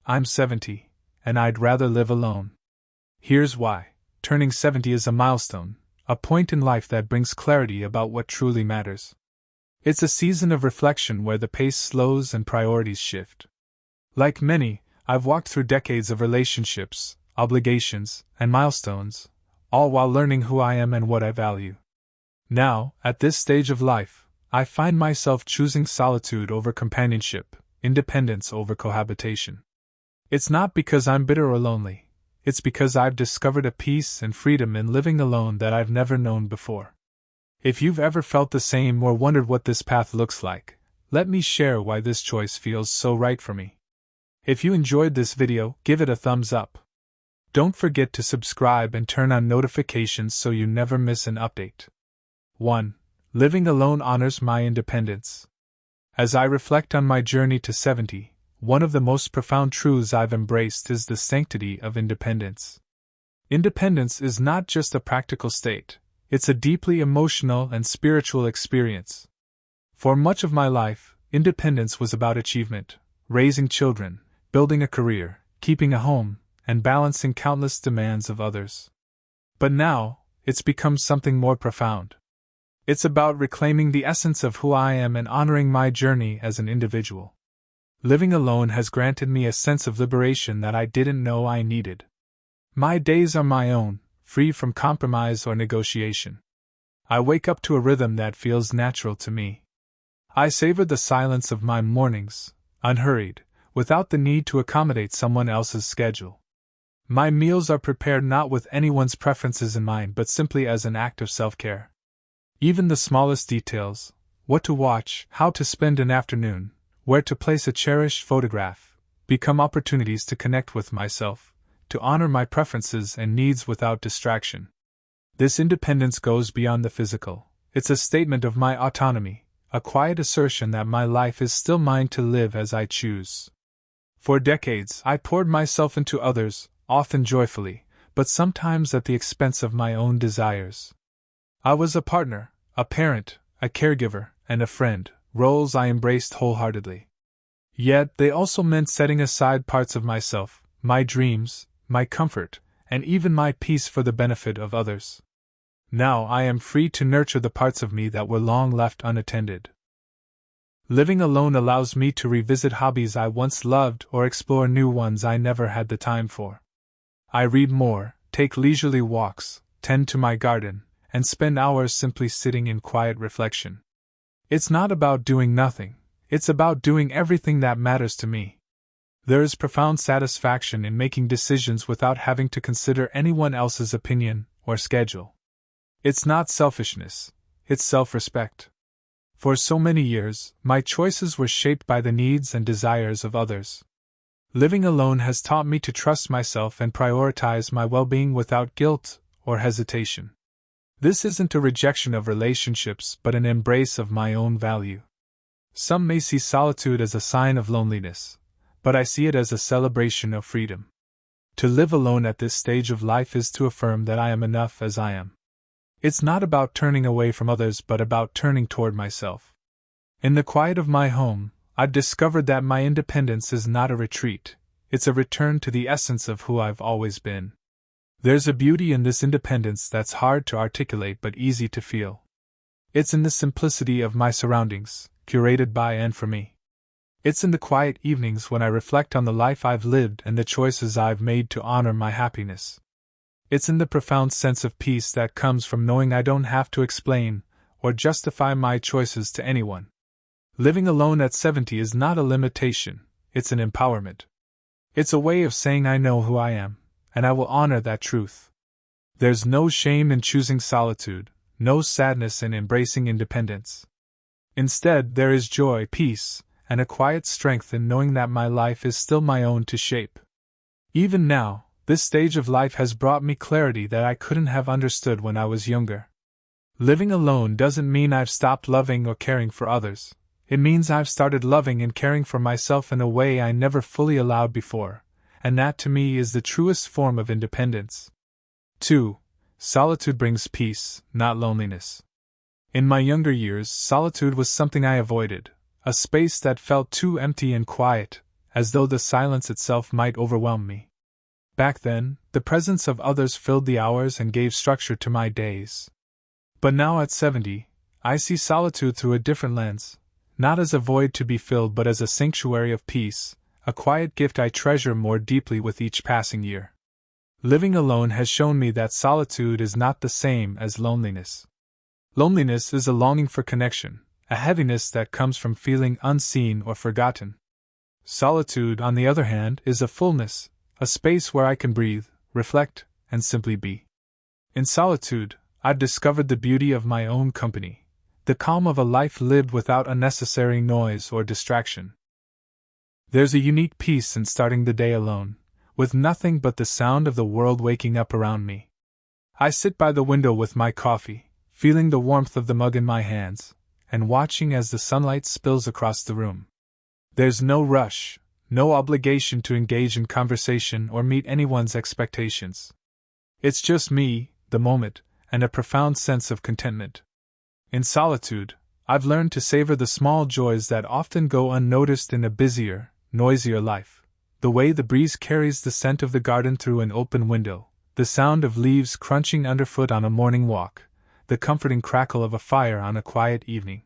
I'm 70, and I'd rather live alone. Here's why. Turning 70 is a milestone, a point in life that brings clarity about what truly matters. It's a season of reflection where the pace slows and priorities shift. Like many, I've walked through decades of relationships, obligations, and milestones, all while learning who I am and what I value. Now, at this stage of life, I find myself choosing solitude over companionship, independence over cohabitation. It's not because I'm bitter or lonely, it's because I've discovered a peace and freedom in living alone that I've never known before. If you've ever felt the same or wondered what this path looks like, let me share why this choice feels so right for me. If you enjoyed this video, give it a thumbs up. Don't forget to subscribe and turn on notifications so you never miss an update. 1. Living alone honors my independence. As I reflect on my journey to 70, one of the most profound truths I've embraced is the sanctity of independence. Independence is not just a practical state, it's a deeply emotional and spiritual experience. For much of my life, independence was about achievement, raising children, building a career, keeping a home, and balancing countless demands of others. But now, it's become something more profound. It's about reclaiming the essence of who I am and honoring my journey as an individual. Living alone has granted me a sense of liberation that I didn't know I needed. My days are my own, free from compromise or negotiation. I wake up to a rhythm that feels natural to me. I savor the silence of my mornings, unhurried, without the need to accommodate someone else's schedule. My meals are prepared not with anyone's preferences in mind but simply as an act of self-care. Even the smallest details, what to watch, how to spend an afternoon, where to place a cherished photograph, become opportunities to connect with myself, to honor my preferences and needs without distraction. This independence goes beyond the physical. It's a statement of my autonomy, a quiet assertion that my life is still mine to live as I choose. For decades, I poured myself into others, often joyfully, but sometimes at the expense of my own desires. I was a partner, a parent, a caregiver, and a friend, roles I embraced wholeheartedly. Yet they also meant setting aside parts of myself, my dreams, my comfort, and even my peace for the benefit of others. Now I am free to nurture the parts of me that were long left unattended. Living alone allows me to revisit hobbies I once loved or explore new ones I never had the time for. I read more, take leisurely walks, tend to my garden, and spend hours simply sitting in quiet reflection. It's not about doing nothing, it's about doing everything that matters to me. There is profound satisfaction in making decisions without having to consider anyone else's opinion or schedule. It's not selfishness, it's self-respect. For so many years, my choices were shaped by the needs and desires of others. Living alone has taught me to trust myself and prioritize my well-being without guilt or hesitation. This isn't a rejection of relationships but an embrace of my own value. Some may see solitude as a sign of loneliness, but I see it as a celebration of freedom. To live alone at this stage of life is to affirm that I am enough as I am. It's not about turning away from others but about turning toward myself. In the quiet of my home, I've discovered that my independence is not a retreat, it's a return to the essence of who I've always been. There's a beauty in this independence that's hard to articulate but easy to feel. It's in the simplicity of my surroundings, curated by and for me. It's in the quiet evenings when I reflect on the life I've lived and the choices I've made to honor my happiness. It's in the profound sense of peace that comes from knowing I don't have to explain or justify my choices to anyone. Living alone at 70 is not a limitation, it's an empowerment. It's a way of saying I know who I am, and I will honor that truth. There's no shame in choosing solitude, no sadness in embracing independence. Instead, there is joy, peace, and a quiet strength in knowing that my life is still my own to shape. Even now, this stage of life has brought me clarity that I couldn't have understood when I was younger. Living alone doesn't mean I've stopped loving or caring for others. It means I've started loving and caring for myself in a way I never fully allowed before, and that to me is the truest form of independence. 2. Solitude brings peace, not loneliness. In my younger years, solitude was something I avoided, a space that felt too empty and quiet, as though the silence itself might overwhelm me. Back then, the presence of others filled the hours and gave structure to my days. But now at 70, I see solitude through a different lens, not as a void to be filled but as a sanctuary of peace, a quiet gift I treasure more deeply with each passing year. Living alone has shown me that solitude is not the same as loneliness. Loneliness is a longing for connection, a heaviness that comes from feeling unseen or forgotten. Solitude, on the other hand, is a fullness, a space where I can breathe, reflect, and simply be. In solitude, I've discovered the beauty of my own company, the calm of a life lived without unnecessary noise or distraction. There's a unique peace in starting the day alone, with nothing but the sound of the world waking up around me. I sit by the window with my coffee, feeling the warmth of the mug in my hands, and watching as the sunlight spills across the room. There's no rush, no obligation to engage in conversation or meet anyone's expectations. It's just me, the moment, and a profound sense of contentment. In solitude, I've learned to savor the small joys that often go unnoticed in a busier, noisier life. The way the breeze carries the scent of the garden through an open window, the sound of leaves crunching underfoot on a morning walk, the comforting crackle of a fire on a quiet evening.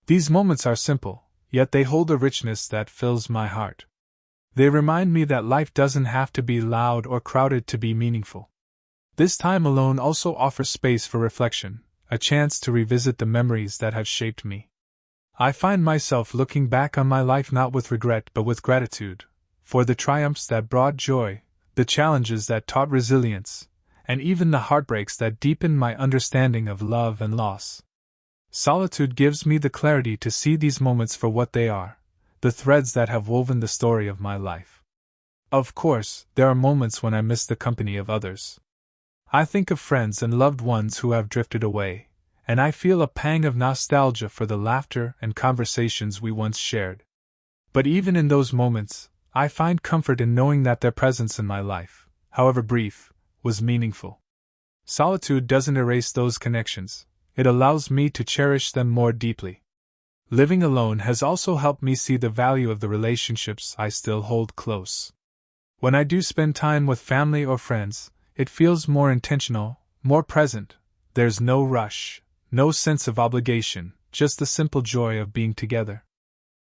These moments are simple, yet they hold a richness that fills my heart. They remind me that life doesn't have to be loud or crowded to be meaningful. This time alone also offers space for reflection, a chance to revisit the memories that have shaped me. I find myself looking back on my life not with regret but with gratitude, for the triumphs that brought joy, the challenges that taught resilience, and even the heartbreaks that deepened my understanding of love and loss. Solitude gives me the clarity to see these moments for what they are, the threads that have woven the story of my life. Of course, there are moments when I miss the company of others. I think of friends and loved ones who have drifted away, and I feel a pang of nostalgia for the laughter and conversations we once shared. But even in those moments, I find comfort in knowing that their presence in my life, however brief, was meaningful. Solitude doesn't erase those connections, it allows me to cherish them more deeply. Living alone has also helped me see the value of the relationships I still hold close. When I do spend time with family or friends, it feels more intentional, more present. There's no rush, no sense of obligation, just the simple joy of being together.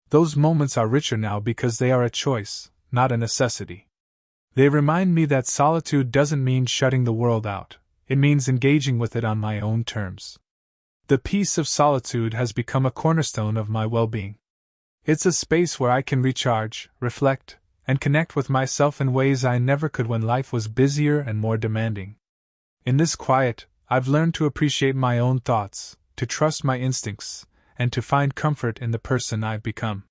Those moments are richer now because they are a choice, not a necessity. They remind me that solitude doesn't mean shutting the world out, it means engaging with it on my own terms. The peace of solitude has become a cornerstone of my well-being. It's a space where I can recharge, reflect, and connect with myself in ways I never could when life was busier and more demanding. In this quiet, I've learned to appreciate my own thoughts, to trust my instincts, and to find comfort in the person I've become.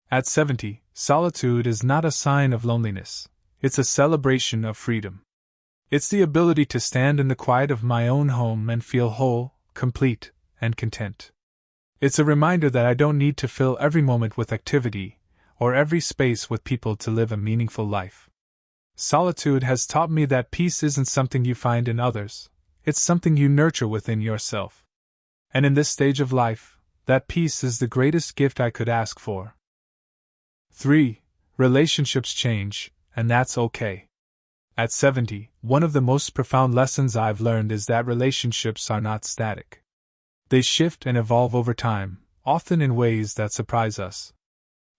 At 70, solitude is not a sign of loneliness, it's a celebration of freedom. It's the ability to stand in the quiet of my own home and feel whole, complete, and content. It's a reminder that I don't need to fill every moment with activity, or every space with people to live a meaningful life. Solitude has taught me that peace isn't something you find in others, it's something you nurture within yourself. And in this stage of life, that peace is the greatest gift I could ask for. 3. Relationships change, and that's okay. At 70, one of the most profound lessons I've learned is that relationships are not static. They shift and evolve over time, often in ways that surprise us.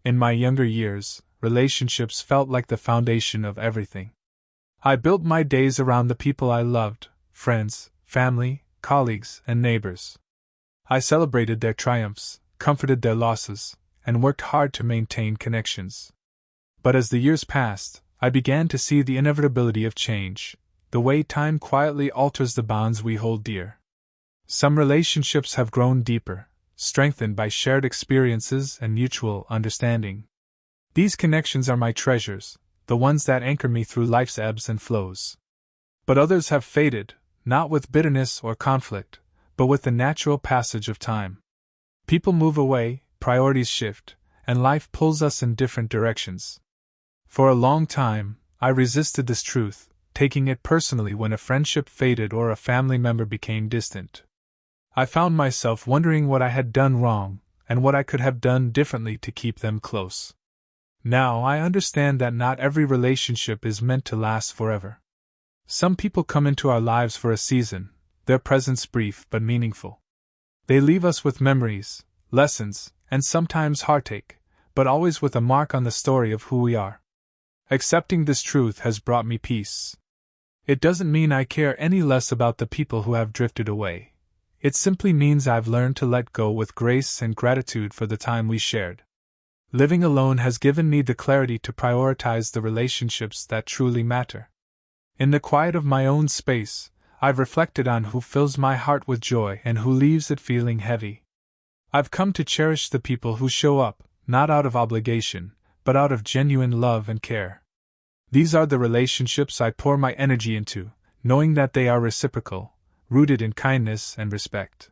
In my younger years, relationships felt like the foundation of everything. I built my days around the people I loved, friends, family, colleagues, and neighbors. I celebrated their triumphs, comforted their losses, and worked hard to maintain connections. But as the years passed, I began to see the inevitability of change, the way time quietly alters the bonds we hold dear. Some relationships have grown deeper, strengthened by shared experiences and mutual understanding. These connections are my treasures, the ones that anchor me through life's ebbs and flows. But others have faded, not with bitterness or conflict, but with the natural passage of time. People move away, priorities shift, and life pulls us in different directions. For a long time, I resisted this truth, taking it personally when a friendship faded or a family member became distant. I found myself wondering what I had done wrong, and what I could have done differently to keep them close. Now I understand that not every relationship is meant to last forever. Some people come into our lives for a season, their presence brief but meaningful. They leave us with memories, lessons, and sometimes heartache, but always with a mark on the story of who we are. Accepting this truth has brought me peace. It doesn't mean I care any less about the people who have drifted away. It simply means I've learned to let go with grace and gratitude for the time we shared. Living alone has given me the clarity to prioritize the relationships that truly matter. In the quiet of my own space, I've reflected on who fills my heart with joy and who leaves it feeling heavy. I've come to cherish the people who show up, not out of obligation, but out of genuine love and care. These are the relationships I pour my energy into, knowing that they are reciprocal, rooted in kindness and respect.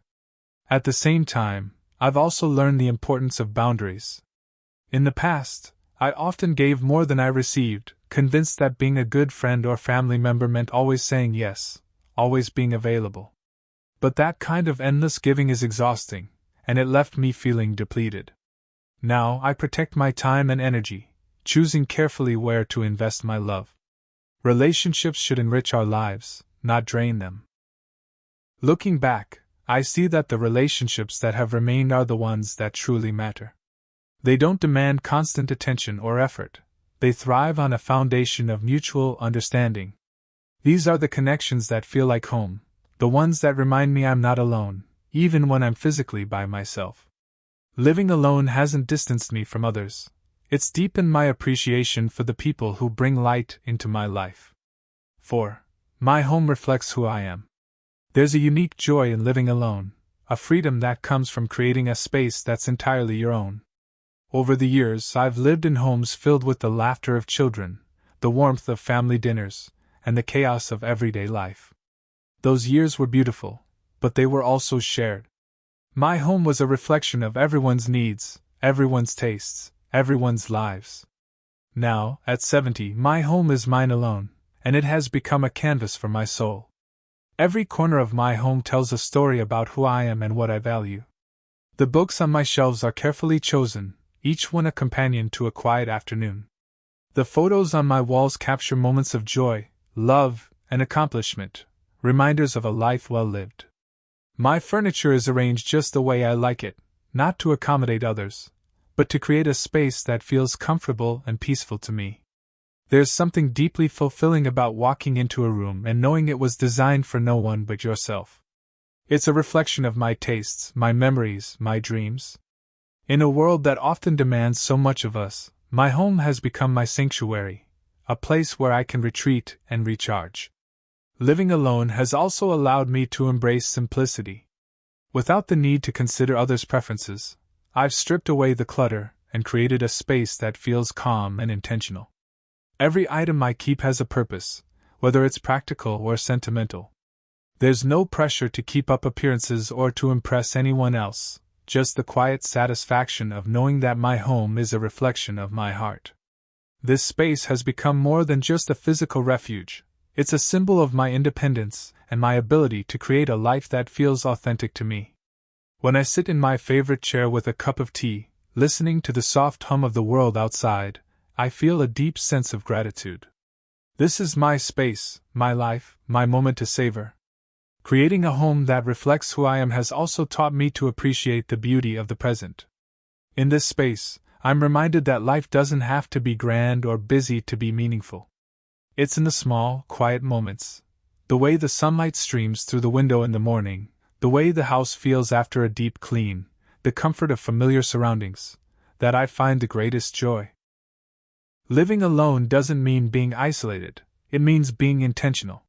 At the same time, I've also learned the importance of boundaries. In the past, I often gave more than I received, convinced that being a good friend or family member meant always saying yes, always being available. But that kind of endless giving is exhausting, and it left me feeling depleted. Now I protect my time and energy, choosing carefully where to invest my love. Relationships should enrich our lives, not drain them. Looking back, I see that the relationships that have remained are the ones that truly matter. They don't demand constant attention or effort. They thrive on a foundation of mutual understanding. These are the connections that feel like home, the ones that remind me I'm not alone, even when I'm physically by myself. Living alone hasn't distanced me from others. It's deepened my appreciation for the people who bring light into my life. For my home reflects who I am. There's a unique joy in living alone, a freedom that comes from creating a space that's entirely your own. Over the years, I've lived in homes filled with the laughter of children, the warmth of family dinners, and the chaos of everyday life. Those years were beautiful, but they were also shared. My home was a reflection of everyone's needs, everyone's tastes, everyone's lives. Now, at 70, my home is mine alone, and it has become a canvas for my soul. Every corner of my home tells a story about who I am and what I value. The books on my shelves are carefully chosen, each one a companion to a quiet afternoon. The photos on my walls capture moments of joy, love, and accomplishment, reminders of a life well lived. My furniture is arranged just the way I like it, not to accommodate others, but to create a space that feels comfortable and peaceful to me. There's something deeply fulfilling about walking into a room and knowing it was designed for no one but yourself. It's a reflection of my tastes, my memories, my dreams. In a world that often demands so much of us, my home has become my sanctuary, a place where I can retreat and recharge. Living alone has also allowed me to embrace simplicity. Without the need to consider others' preferences, I've stripped away the clutter and created a space that feels calm and intentional. Every item I keep has a purpose, whether it's practical or sentimental. There's no pressure to keep up appearances or to impress anyone else. Just the quiet satisfaction of knowing that my home is a reflection of my heart. This space has become more than just a physical refuge. It's a symbol of my independence and my ability to create a life that feels authentic to me. When I sit in my favorite chair with a cup of tea, listening to the soft hum of the world outside, I feel a deep sense of gratitude. This is my space, my life, my moment to savor. Creating a home that reflects who I am has also taught me to appreciate the beauty of the present. In this space, I'm reminded that life doesn't have to be grand or busy to be meaningful. It's in the small, quiet moments. The way the sunlight streams through the window in the morning, the way the house feels after a deep clean, the comfort of familiar surroundings, that I find the greatest joy. Living alone doesn't mean being isolated, it means being intentional.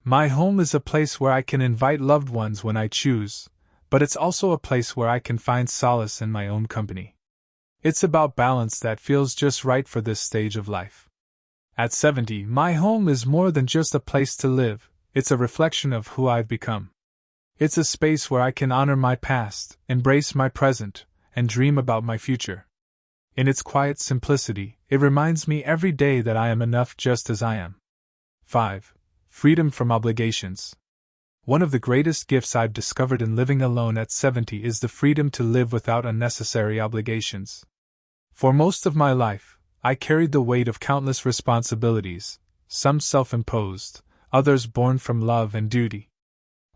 My home is a place where I can invite loved ones when I choose, but it's also a place where I can find solace in my own company. It's about balance that feels just right for this stage of life. At 70, my home is more than just a place to live, it's a reflection of who I've become. It's a space where I can honor my past, embrace my present, and dream about my future. In its quiet simplicity, it reminds me every day that I am enough just as I am. 5. Freedom from obligations. One of the greatest gifts I've discovered in living alone at 70 is the freedom to live without unnecessary obligations. For most of my life, I carried the weight of countless responsibilities, some self-imposed, others born from love and duty.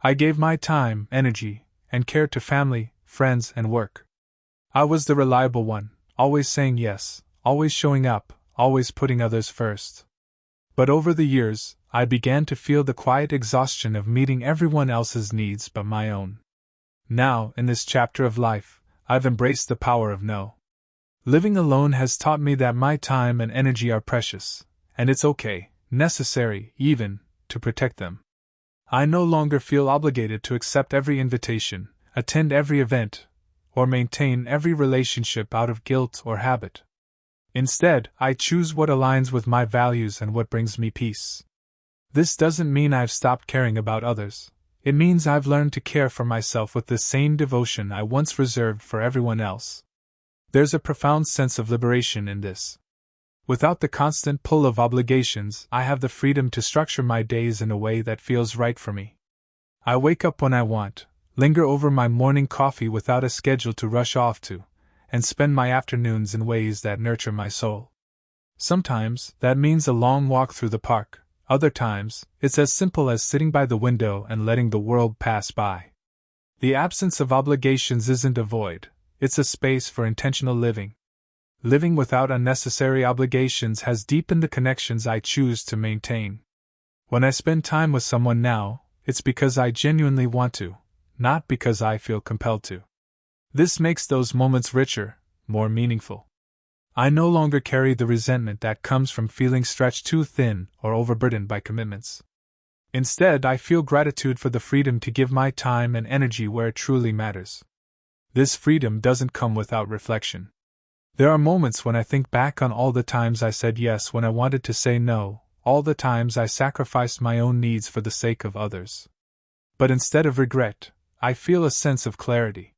I gave my time, energy, and care to family, friends, and work. I was the reliable one, always saying yes, always showing up, always putting others first. But over the years, I began to feel the quiet exhaustion of meeting everyone else's needs but my own. Now, in this chapter of life, I've embraced the power of no. Living alone has taught me that my time and energy are precious, and it's okay, necessary, even, to protect them. I no longer feel obligated to accept every invitation, attend every event, or maintain every relationship out of guilt or habit. Instead, I choose what aligns with my values and what brings me peace. This doesn't mean I've stopped caring about others. It means I've learned to care for myself with the same devotion I once reserved for everyone else. There's a profound sense of liberation in this. Without the constant pull of obligations, I have the freedom to structure my days in a way that feels right for me. I wake up when I want, linger over my morning coffee without a schedule to rush off to, and spend my afternoons in ways that nurture my soul. Sometimes, that means a long walk through the park. Other times, it's as simple as sitting by the window and letting the world pass by. The absence of obligations isn't a void, it's a space for intentional living. Living without unnecessary obligations has deepened the connections I choose to maintain. When I spend time with someone now, it's because I genuinely want to, not because I feel compelled to. This makes those moments richer, more meaningful. I no longer carry the resentment that comes from feeling stretched too thin or overburdened by commitments. Instead, I feel gratitude for the freedom to give my time and energy where it truly matters. This freedom doesn't come without reflection. There are moments when I think back on all the times I said yes when I wanted to say no, all the times I sacrificed my own needs for the sake of others. But instead of regret, I feel a sense of clarity.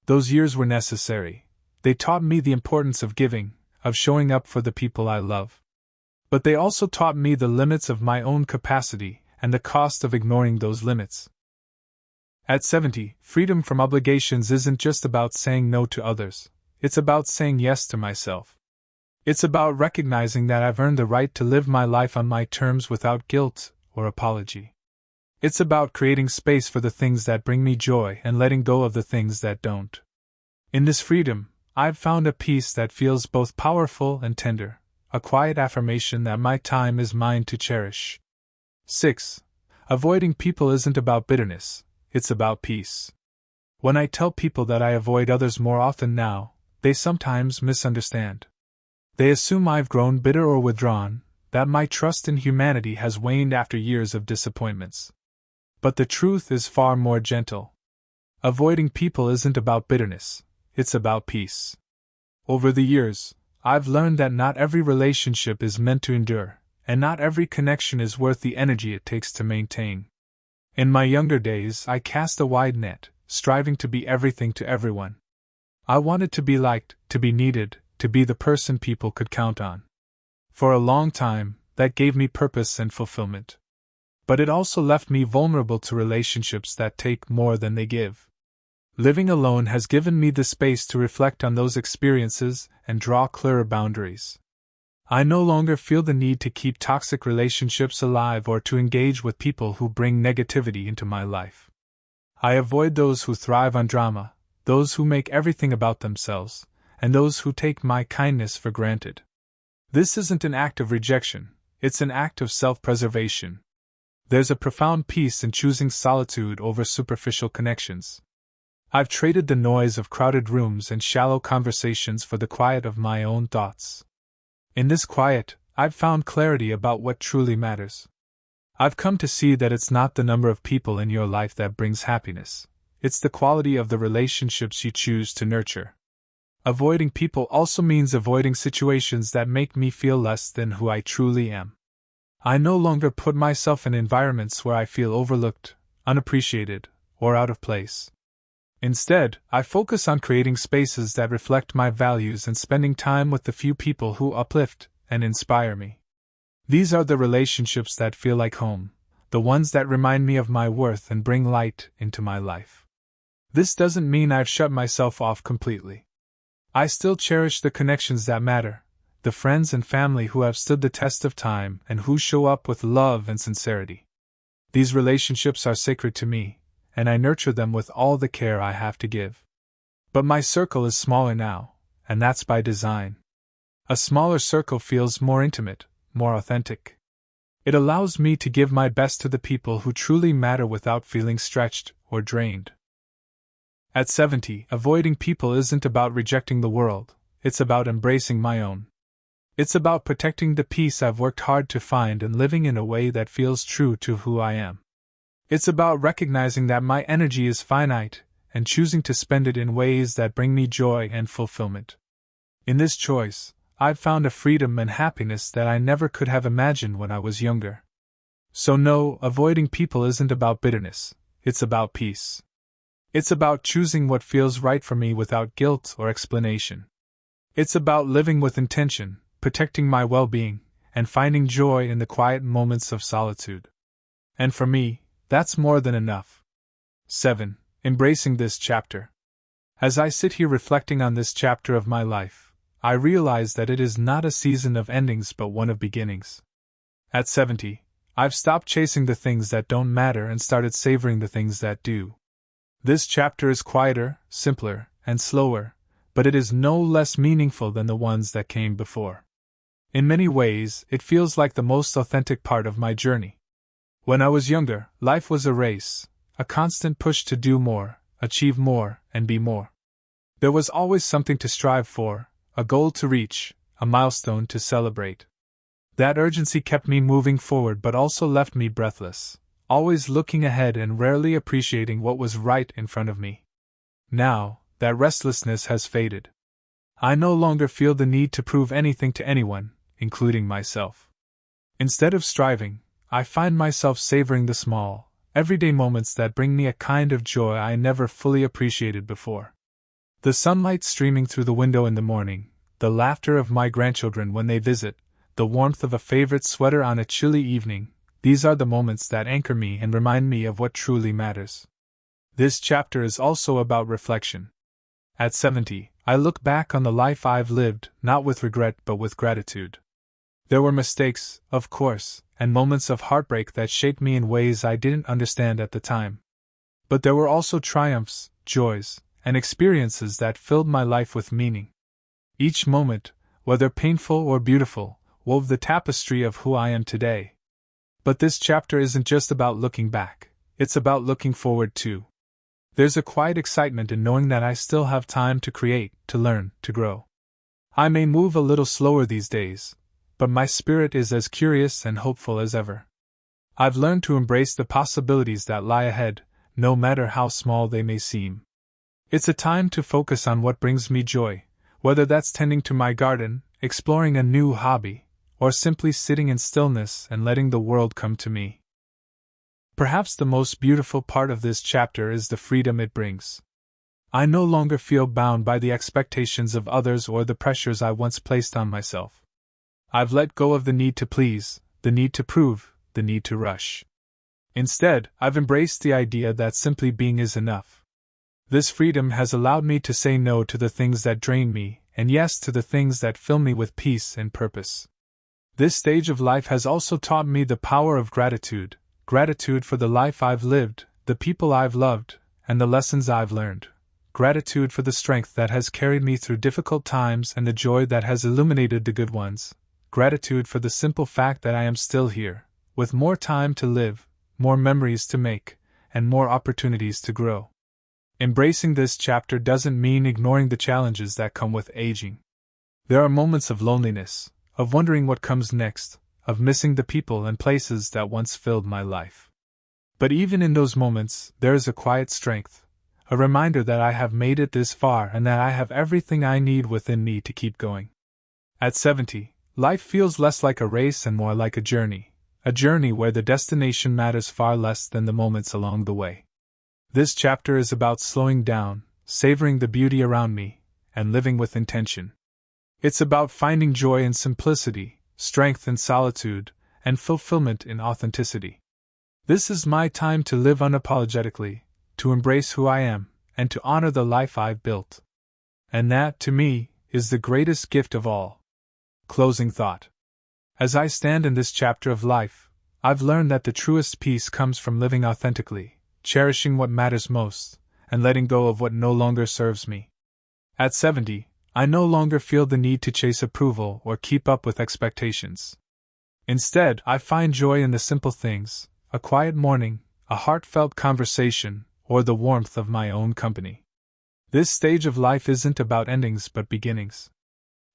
Those years were necessary. They taught me the importance of giving, of showing up for the people I love. But they also taught me the limits of my own capacity and the cost of ignoring those limits. At 70, freedom from obligations isn't just about saying no to others, it's about saying yes to myself. It's about recognizing that I've earned the right to live my life on my terms without guilt or apology. It's about creating space for the things that bring me joy and letting go of the things that don't. In this freedom, I've found a peace that feels both powerful and tender, a quiet affirmation that my time is mine to cherish. 6. Avoiding people isn't about bitterness, it's about peace. When I tell people that I avoid others more often now, they sometimes misunderstand. They assume I've grown bitter or withdrawn, that my trust in humanity has waned after years of disappointments. But the truth is far more gentle. Avoiding people isn't about bitterness. It's about peace. Over the years, I've learned that not every relationship is meant to endure, and not every connection is worth the energy it takes to maintain. In my younger days, I cast a wide net, striving to be everything to everyone. I wanted to be liked, to be needed, to be the person people could count on. For a long time, that gave me purpose and fulfillment. But it also left me vulnerable to relationships that take more than they give. Living alone has given me the space to reflect on those experiences and draw clearer boundaries. I no longer feel the need to keep toxic relationships alive or to engage with people who bring negativity into my life. I avoid those who thrive on drama, those who make everything about themselves, and those who take my kindness for granted. This isn't an act of rejection, it's an act of self-preservation. There's a profound peace in choosing solitude over superficial connections. I've traded the noise of crowded rooms and shallow conversations for the quiet of my own thoughts. In this quiet, I've found clarity about what truly matters. I've come to see that it's not the number of people in your life that brings happiness, it's the quality of the relationships you choose to nurture. Avoiding people also means avoiding situations that make me feel less than who I truly am. I no longer put myself in environments where I feel overlooked, unappreciated, or out of place. Instead, I focus on creating spaces that reflect my values and spending time with the few people who uplift and inspire me. These are the relationships that feel like home, the ones that remind me of my worth and bring light into my life. This doesn't mean I've shut myself off completely. I still cherish the connections that matter, the friends and family who have stood the test of time and who show up with love and sincerity. These relationships are sacred to me, and I nurture them with all the care I have to give. But my circle is smaller now, and that's by design. A smaller circle feels more intimate, more authentic. It allows me to give my best to the people who truly matter without feeling stretched or drained. At 70, avoiding people isn't about rejecting the world, it's about embracing my own. It's about protecting the peace I've worked hard to find and living in a way that feels true to who I am. It's about recognizing that my energy is finite and choosing to spend it in ways that bring me joy and fulfillment. In this choice, I've found a freedom and happiness that I never could have imagined when I was younger. So no, avoiding people isn't about bitterness, it's about peace. It's about choosing what feels right for me without guilt or explanation. It's about living with intention, protecting my well-being, and finding joy in the quiet moments of solitude. And for me, that's more than enough. 7. Embracing this chapter. As I sit here reflecting on this chapter of my life, I realize that it is not a season of endings but one of beginnings. At 70, I've stopped chasing the things that don't matter and started savoring the things that do. This chapter is quieter, simpler, and slower, but it is no less meaningful than the ones that came before. In many ways, it feels like the most authentic part of my journey. When I was younger, life was a race, a constant push to do more, achieve more, and be more. There was always something to strive for, a goal to reach, a milestone to celebrate. That urgency kept me moving forward but also left me breathless, always looking ahead and rarely appreciating what was right in front of me. Now, that restlessness has faded. I no longer feel the need to prove anything to anyone, including myself. Instead of striving, I find myself savoring the small, everyday moments that bring me a kind of joy I never fully appreciated before. The sunlight streaming through the window in the morning, the laughter of my grandchildren when they visit, the warmth of a favorite sweater on a chilly evening, these are the moments that anchor me and remind me of what truly matters. This chapter is also about reflection. At 70, I look back on the life I've lived, not with regret but with gratitude. There were mistakes, of course, and moments of heartbreak that shaped me in ways I didn't understand at the time. But there were also triumphs, joys, and experiences that filled my life with meaning. Each moment, whether painful or beautiful, wove the tapestry of who I am today. But this chapter isn't just about looking back, it's about looking forward too. There's a quiet excitement in knowing that I still have time to create, to learn, to grow. I may move a little slower these days, but my spirit is as curious and hopeful as ever. I've learned to embrace the possibilities that lie ahead, no matter how small they may seem. It's a time to focus on what brings me joy, whether that's tending to my garden, exploring a new hobby, or simply sitting in stillness and letting the world come to me. Perhaps the most beautiful part of this chapter is the freedom it brings. I no longer feel bound by the expectations of others or the pressures I once placed on myself. I've let go of the need to please, the need to prove, the need to rush. Instead, I've embraced the idea that simply being is enough. This freedom has allowed me to say no to the things that drain me, and yes to the things that fill me with peace and purpose. This stage of life has also taught me the power of gratitude for the life I've lived, the people I've loved, and the lessons I've learned. Gratitude for the strength that has carried me through difficult times and the joy that has illuminated the good ones. Gratitude for the simple fact that I am still here, with more time to live, more memories to make, and more opportunities to grow. Embracing this chapter doesn't mean ignoring the challenges that come with aging. There are moments of loneliness, of wondering what comes next, of missing the people and places that once filled my life. But even in those moments, there is a quiet strength, a reminder that I have made it this far and that I have everything I need within me to keep going. At 70, life feels less like a race and more like a journey where the destination matters far less than the moments along the way. This chapter is about slowing down, savoring the beauty around me, and living with intention. It's about finding joy in simplicity, strength in solitude, and fulfillment in authenticity. This is my time to live unapologetically, to embrace who I am, and to honor the life I've built. And that, to me, is the greatest gift of all. Closing thought. As I stand in this chapter of life, I've learned that the truest peace comes from living authentically, cherishing what matters most, and letting go of what no longer serves me. At 70, I no longer feel the need to chase approval or keep up with expectations. Instead, I find joy in the simple things: a quiet morning, a heartfelt conversation, or the warmth of my own company. This stage of life isn't about endings but beginnings.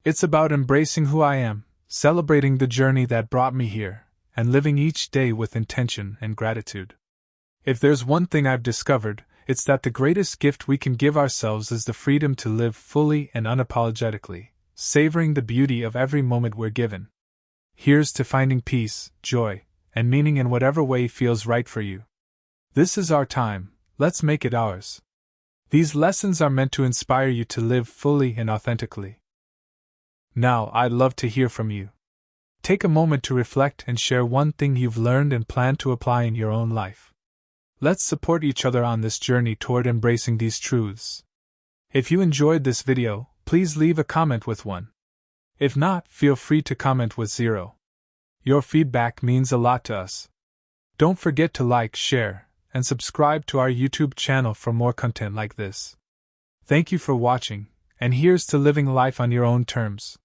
It's about embracing who I am, celebrating the journey that brought me here, and living each day with intention and gratitude. If there's one thing I've discovered, it's that the greatest gift we can give ourselves is the freedom to live fully and unapologetically, savoring the beauty of every moment we're given. Here's to finding peace, joy, and meaning in whatever way feels right for you. This is our time, let's make it ours. These lessons are meant to inspire you to live fully and authentically. Now, I'd love to hear from you. Take a moment to reflect and share one thing you've learned and plan to apply in your own life. Let's support each other on this journey toward embracing these truths. If you enjoyed this video, please leave a comment with 1. If not, feel free to comment with 0. Your feedback means a lot to us. Don't forget to like, share, and subscribe to our YouTube channel for more content like this. Thank you for watching, and here's to living life on your own terms.